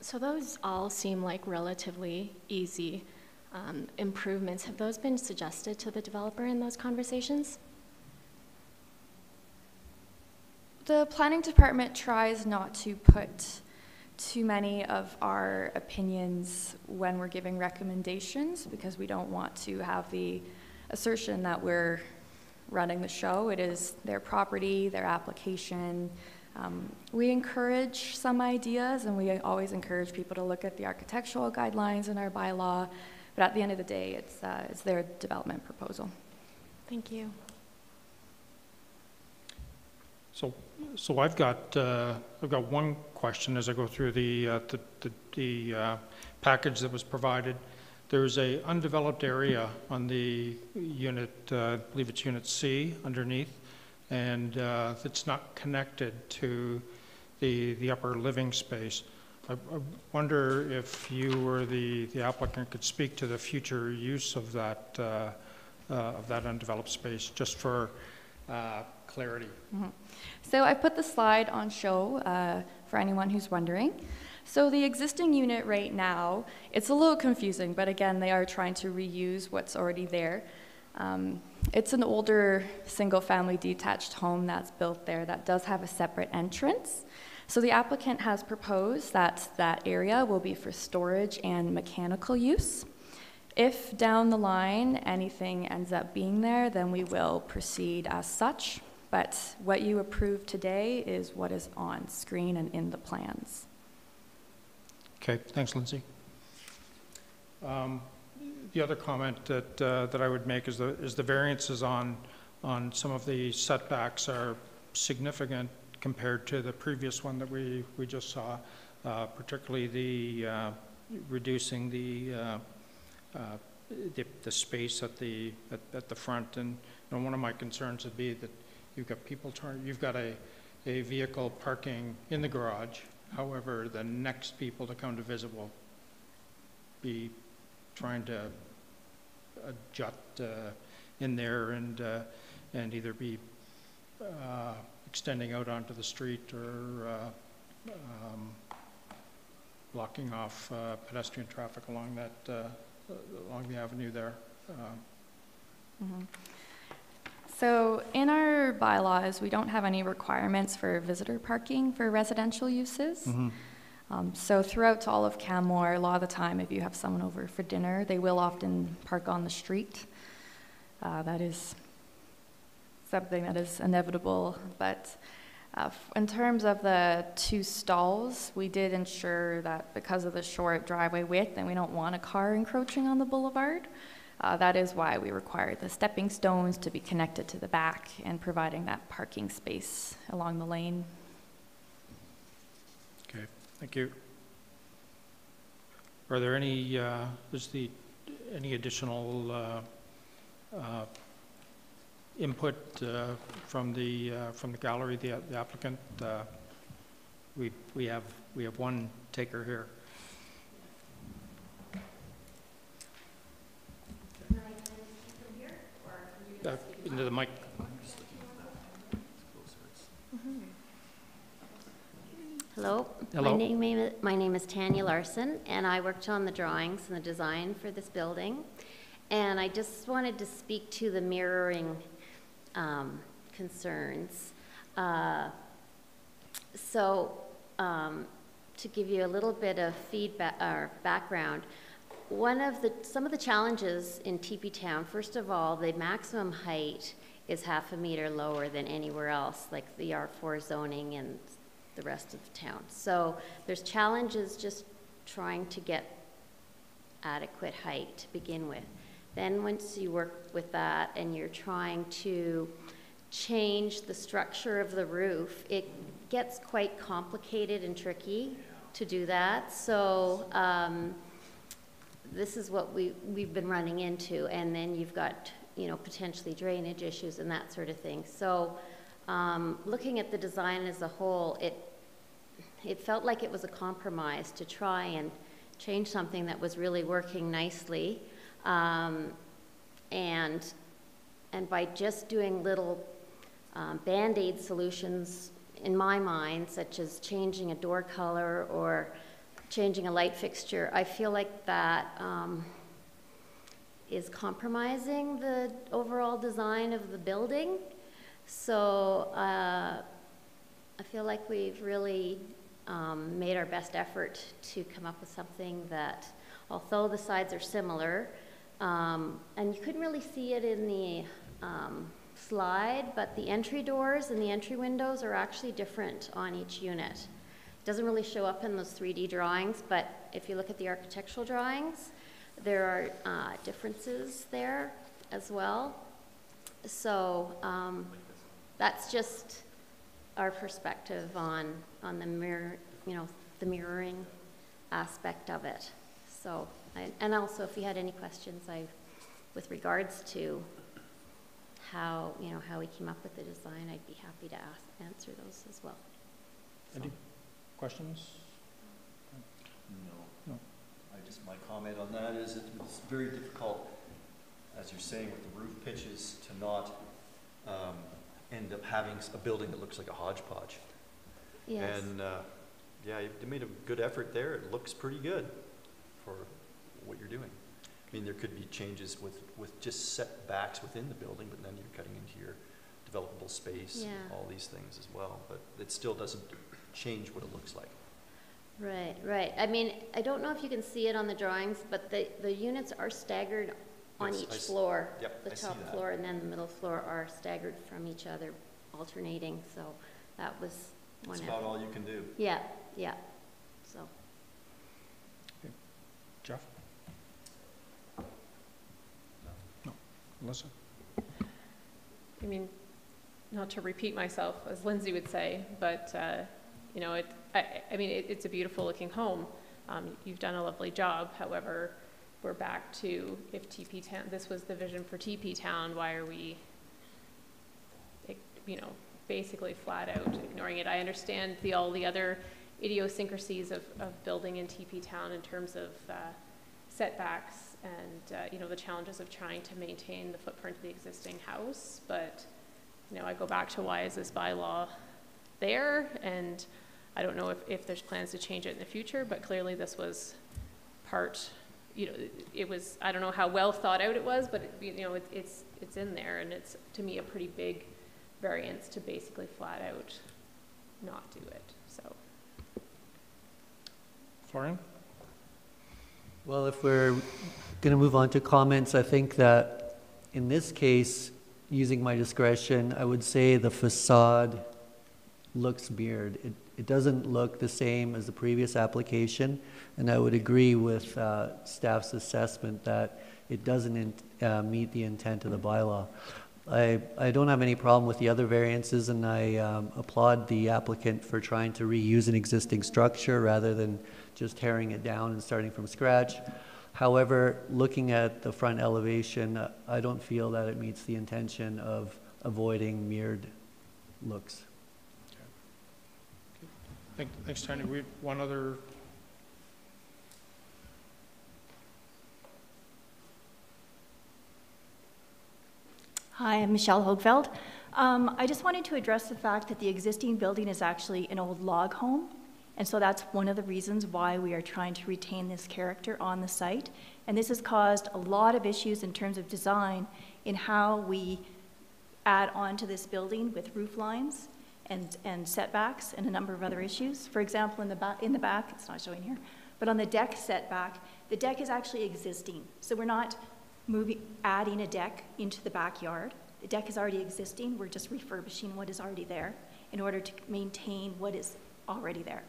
So those all seem like relatively easy improvements. Have those been suggested to the developer in those conversations? The planning department tries not to put too many of our opinions when we're giving recommendations because we don't want to have the assertion that we're running the show. It is their property, their application. We encourage some ideas, and we always encourage people to look at the architectural guidelines in our bylaw, but at the end of the day, it's their development proposal. Thank you. So I've got one question as I go through the package that was provided. There's a undeveloped area on the unit, I believe it's Unit C underneath, and it's not connected to the upper living space. I wonder if you or the applicant could speak to the future use of that undeveloped space, just for clarity. Mm-hmm. So I put the slide on show for anyone who's wondering. So the existing unit right now, it's a little confusing, but again, they are trying to reuse what's already there. It's an older single-family detached home that's built there that does have a separate entrance. So the applicant has proposed that that area will be for storage and mechanical use. If down the line anything ends up being there, then we will proceed as such. But what you approved today is what is on screen and in the plans. Okay, thanks, Lindsay. The other comment that I would make is the variances on some of the setbacks are significant compared to the previous one that we just saw, particularly the reducing the space at the front. And one of my concerns would be that you've got a vehicle parking in the garage. However, the next people to come to visit will be trying to a jut in there and either be extending out onto the street or blocking off pedestrian traffic along that along the avenue there. So in our bylaws, we don't have any requirements for visitor parking for residential uses. So throughout all of Canmore, a lot of the time, if you have someone over for dinner, they will often park on the street. That is something that is inevitable. But in terms of the 2 stalls, we did ensure that because of the short driveway width, and we don't want a car encroaching on the boulevard, that is why we required the stepping stones to be connected to the back and providing that parking space along the lane. Okay, thank you. Are there any, any additional input from the gallery, the applicant? We have one taker here. Into the mic. Hello. Hello. My name is Tanya Larson, and I worked on the drawings and the design for this building. And I just wanted to speak to the mirroring concerns. To give you a little bit of feedback or background, some of the challenges in TP Town, first of all, the maximum height is 0.5 meter lower than anywhere else, like the R4 zoning and the rest of the town. So there's challenges just trying to get adequate height to begin with. Then once you work with that and you're trying to change the structure of the roof, it gets quite complicated and tricky to do that. So this is what we've been running into, and then you've got, potentially drainage issues and that sort of thing. So looking at the design as a whole, it felt like it was a compromise to try and change something that was really working nicely, and by just doing little Band-Aid solutions in my mind, such as changing a door color or changing a light fixture, I feel like that is compromising the overall design of the building. So I feel like we've really made our best effort to come up with something that, although the sides are similar, and you couldn't really see it in the slide, but the entry doors and the entry windows are actually different on each unit. It doesn't really show up in those 3D drawings, but if you look at the architectural drawings, there are differences there as well. So that's just our perspective on the the mirroring aspect of it. So, and also if you had any questions, with regards to how we came up with the design, I'd be happy to answer those as well. So. Any questions? No. My comment on that is it's very difficult, as you're saying, with the roof pitches to not end up having a building that looks like a hodgepodge. Yes. And yeah, you made a good effort there. It looks pretty good for what you're doing. I mean, there could be changes with just setbacks within the building, but then you're cutting into your developable space, yeah, and all these things as well. But it still doesn't change what it looks like. Right, right. I mean, I don't know if you can see it on the drawings, but the units are staggered on each floor. Yep, the top floor and then the middle floor are staggered from each other, alternating. So that was one. That's about all you can do. Yeah, yeah. So. Okay. Jeff? No. Melissa? I mean, not to repeat myself, as Lindsay would say, but I mean, it's a beautiful looking home. You've done a lovely job. However, we're back to, if TP Town, this was the vision for TP Town, why are we, basically flat out ignoring it? I understand all the other idiosyncrasies of building in TP Town in terms of setbacks and, you know, the challenges of trying to maintain the footprint of the existing house. But, you know, I go back to why is this bylaw there? And I don't know if there's plans to change it in the future, but clearly this was part, you know, it was, I don't know how well thought out it was, but it, you know, it's in there, and it's, to me, a pretty big variance to basically flat out not do it, so. Florian? Well, if we're going to move on to comments, I think that in this case, using my discretion, I would say the facade looks mirrored. It doesn't look the same as the previous application, and I would agree with staff's assessment that it doesn't meet the intent of the bylaw. I don't have any problem with the other variances, and I applaud the applicant for trying to reuse an existing structure rather than just tearing it down and starting from scratch. However, looking at the front elevation, I don't feel that it meets the intention of avoiding mirrored looks. Thanks, Tony. We had one other. Hi, I'm Michelle Hoegveld. I just wanted to address the fact that the existing building is actually an old log home, and so that's one of the reasons why we are trying to retain this character on the site. And this has caused a lot of issues in terms of design in how we add on to this building with roof lines and setbacks and a number of other issues. For example, in the back, it's not showing here, but on the deck setback, the deck is actually existing. So we're not adding a deck into the backyard. The deck is already existing. We're just refurbishing what is already there in order to maintain what is already there.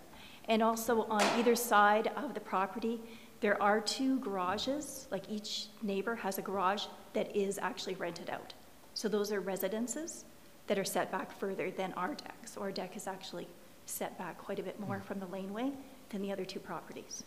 And also on either side of the property, there are 2 garages, like each neighbor has a garage that is actually rented out. So those are residences that are set back further than our deck. So our deck is actually set back quite a bit more from the laneway than the other 2 properties.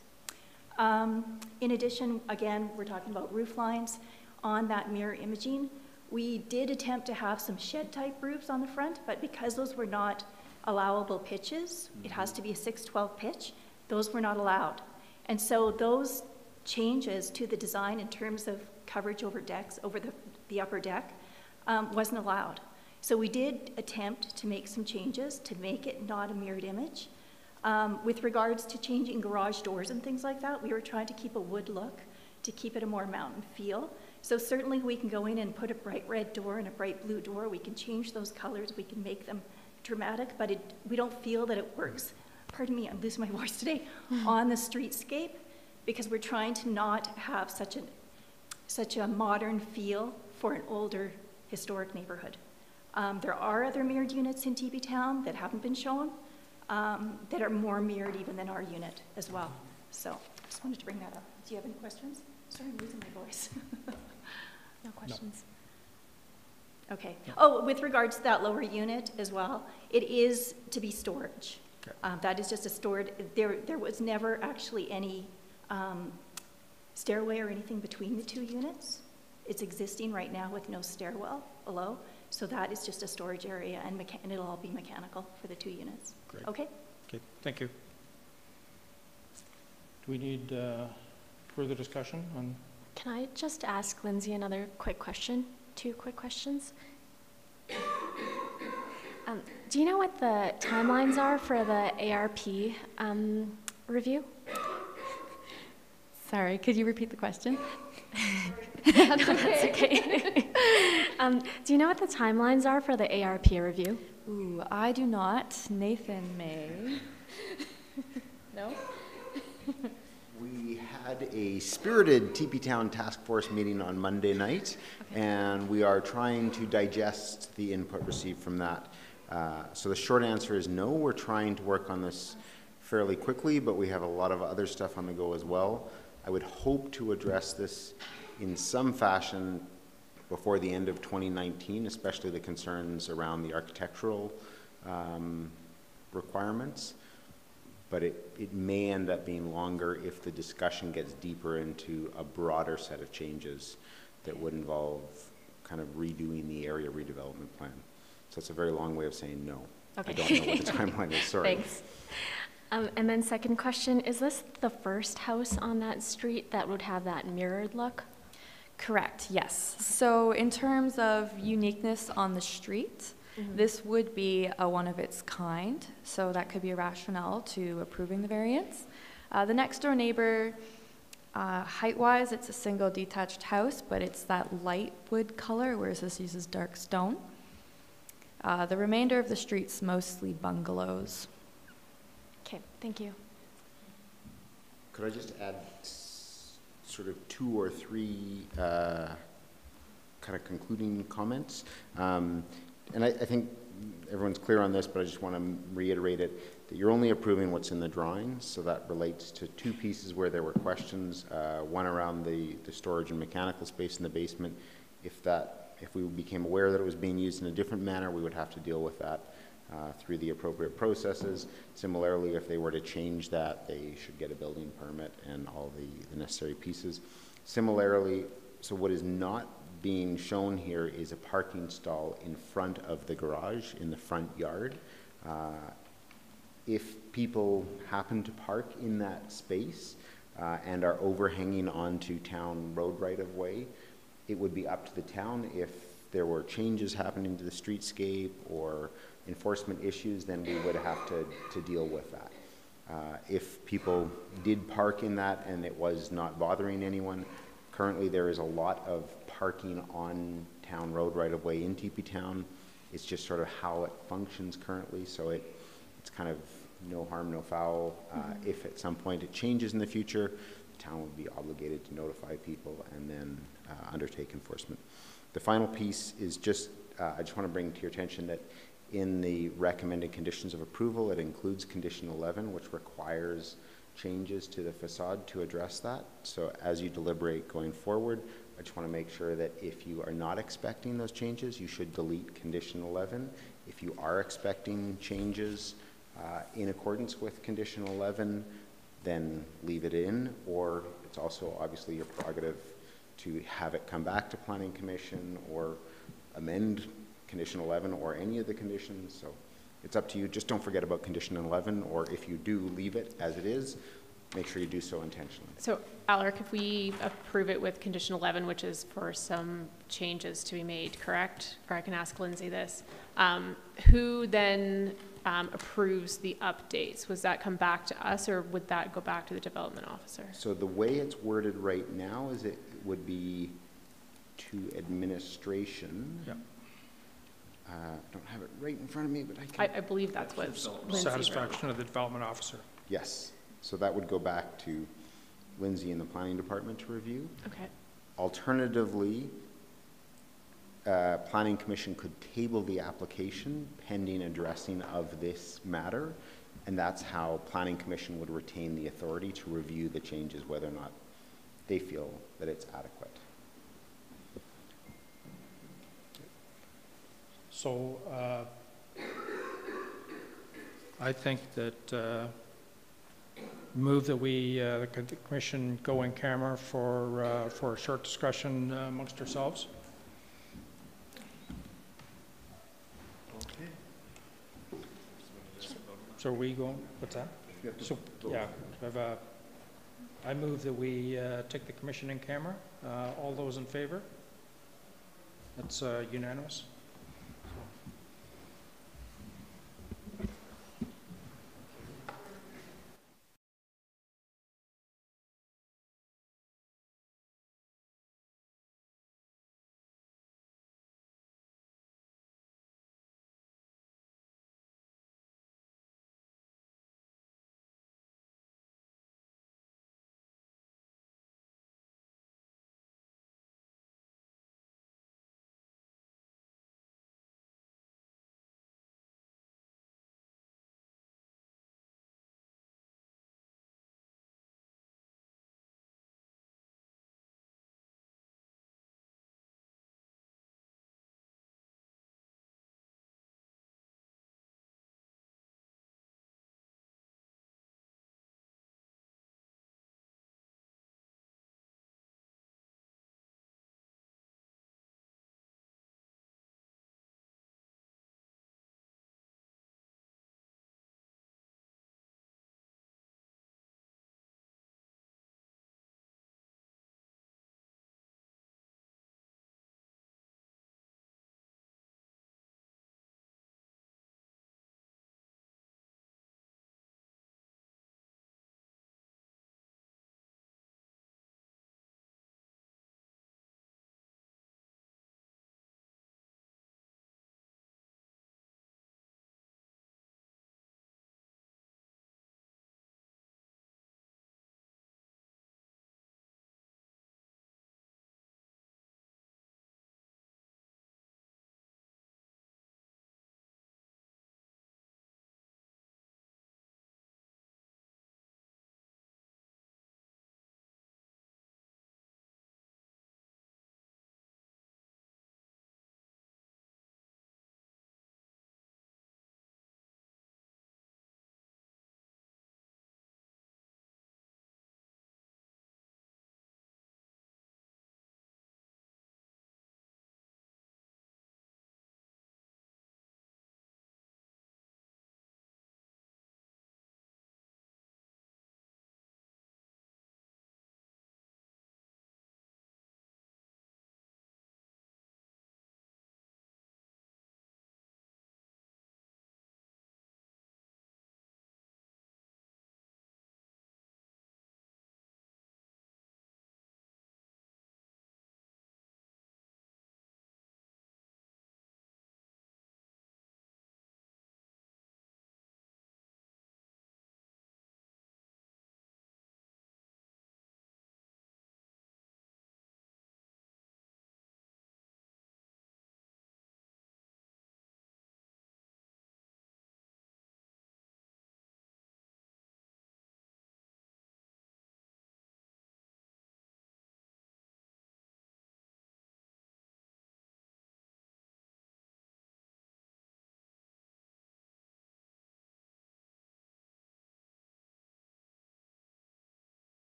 In addition, again, we're talking about roof lines. On that mirror imaging, we did attempt to have some shed-type roofs on the front, but because those were not allowable pitches, it has to be a 6/12 pitch, those were not allowed. And so those changes to the design in terms of coverage over decks, over the upper deck, wasn't allowed. So we did attempt to make some changes to make it not a mirrored image. With regards to changing garage doors and things like that, we were trying to keep a wood look, to keep it a more mountain feel. So certainly we can go in and put a bright red door and a bright blue door. We can change those colors. We can make them dramatic, but we don't feel that it works. Pardon me, I'm losing my voice today, on the streetscape, because we're trying to not have such a modern feel for an older historic neighborhood. There are other mirrored units in TP Town that haven't been shown, that are more mirrored even than our unit as well. So I just wanted to bring that up. Do you have any questions? Sorry, I'm losing my voice. No questions. No. Okay. Oh, with regards to that lower unit as well, it is to be storage. Okay. That is just a stored, there was never actually any stairway or anything between the 2 units. It's existing right now with no stairwell below. So that is just a storage area, and it'll all be mechanical for the 2 units. Great. Okay? Okay, thank you. Do we need further discussion on? Can I just ask Lindsay another quick question? 2 quick questions. Do you know what the timelines are for the ARP review? Sorry, could you repeat the question? That's okay. Do you know what the timelines are for the ARP review? Ooh, I do not. Nathan may. No? We had a spirited TP Town Task Force meeting on Monday night, and we are trying to digest the input received from that. So the short answer is no. We're trying to work on this fairly quickly, but we have a lot of other stuff on the go as well. I would hope to address this in some fashion before the end of 2019, especially the concerns around the architectural requirements. But it may end up being longer if the discussion gets deeper into a broader set of changes that would involve kind of redoing the area redevelopment plan. So it's a very long way of saying no. Okay. I don't know what the timeline is, sorry. Thanks. And then second question, is this the first house on that street that would have that mirrored look? Correct, yes. So in terms of uniqueness on the street, this would be a one of its kind, so that could be a rationale to approving the variance. The next door neighbor, height-wise, it's a single detached house, but it's that light wood color, whereas this uses dark stone. The remainder of the street's mostly bungalows. Okay, thank you. Could I just add sort of 2 or 3 kind of concluding comments? And I think everyone's clear on this, but I just want to reiterate it, that you're only approving what's in the drawings, so that relates to 2 pieces where there were questions, one around the storage and mechanical space in the basement. If we became aware that it was being used in a different manner, we would have to deal with that through the appropriate processes. Similarly, if they were to change that, they should get a building permit and all the necessary pieces. Similarly, so what is not being shown here is a parking stall in front of the garage in the front yard. If people happen to park in that space and are overhanging onto town road right-of-way, it would be up to the town. If there were changes happening to the streetscape or enforcement issues, then we would have to deal with that. If people did park in that and it was not bothering anyone, currently there is a lot of parking on town road right-of-way in TP Town. It's just sort of how it functions currently, so it's kind of no harm, no foul. If at some point it changes in the future, the town would be obligated to notify people and then undertake enforcement. The final piece is just, I just want to bring to your attention that in the recommended conditions of approval, it includes condition 11, which requires changes to the facade to address that. So as you deliberate going forward, I just want to make sure that if you are not expecting those changes, you should delete condition 11. If you are expecting changes in accordance with condition 11, then leave it in, or it's also obviously your prerogative to have it come back to Planning Commission or amend condition 11 or any of the conditions. So it's up to you. Just don't forget about condition 11, or if you do leave it as it is, make sure you do so intentionally. So Alaric, if we approve it with condition 11, which is for some changes to be made, correct? Or I can ask Lindsay this. Who then approves the updates? Was that come back to us, or would that go back to the development officer? So the way it's worded right now is it would be to administration. Yep. I don't have it right in front of me, but I can. I believe that's what Lindsay Satisfaction of the development officer. Yes. So that would go back to Lindsay in the planning department to review. Okay. Alternatively, Planning Commission could table the application pending addressing of this matter, and that's how Planning Commission would retain the authority to review the changes, whether or not they feel that it's adequate. So I think that move that we, the commission, go in camera for a short discussion amongst ourselves. Okay. So are we going? What's that? So yeah, I move that we take the commission in camera. All those in favor? That's unanimous.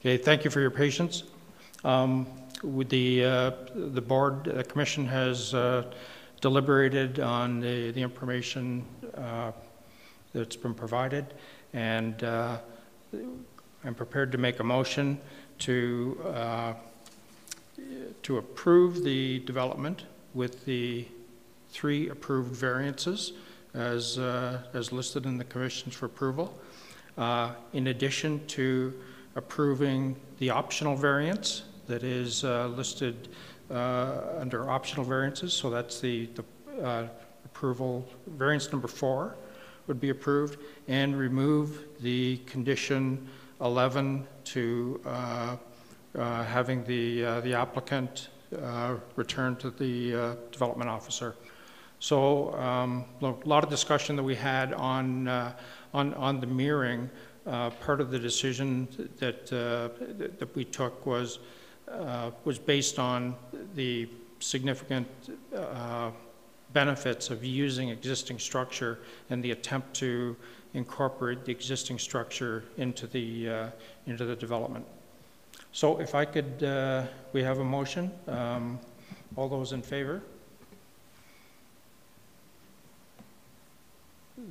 Okay, thank you for your patience. With the board, commission has deliberated on the information that's been provided, and I'm prepared to make a motion to approve the development with the 3 approved variances as listed in the commissions for approval, in addition to approving the optional variance that is listed under optional variances. So that's the approval, variance number 4 would be approved, and remove the condition 11 to having the applicant return to the development officer. So a lot of discussion that we had on the mirroring. Part of the decision that we took was based on the significant benefits of using existing structure and the attempt to incorporate the existing structure into the development. So if I could, we have a motion. All those in favor?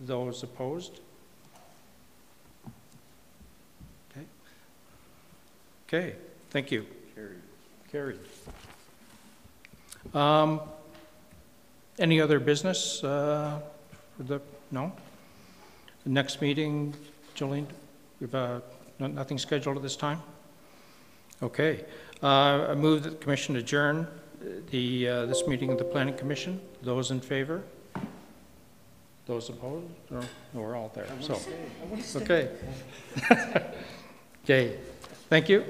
Those opposed? Okay, thank you. Carried. Any other business? No? The next meeting, Jolene, we have nothing scheduled at this time? Okay. I move that the commission adjourn this meeting of the Planning Commission. Those in favor? Those opposed? No, we're all there. So, okay. Okay. Thank you.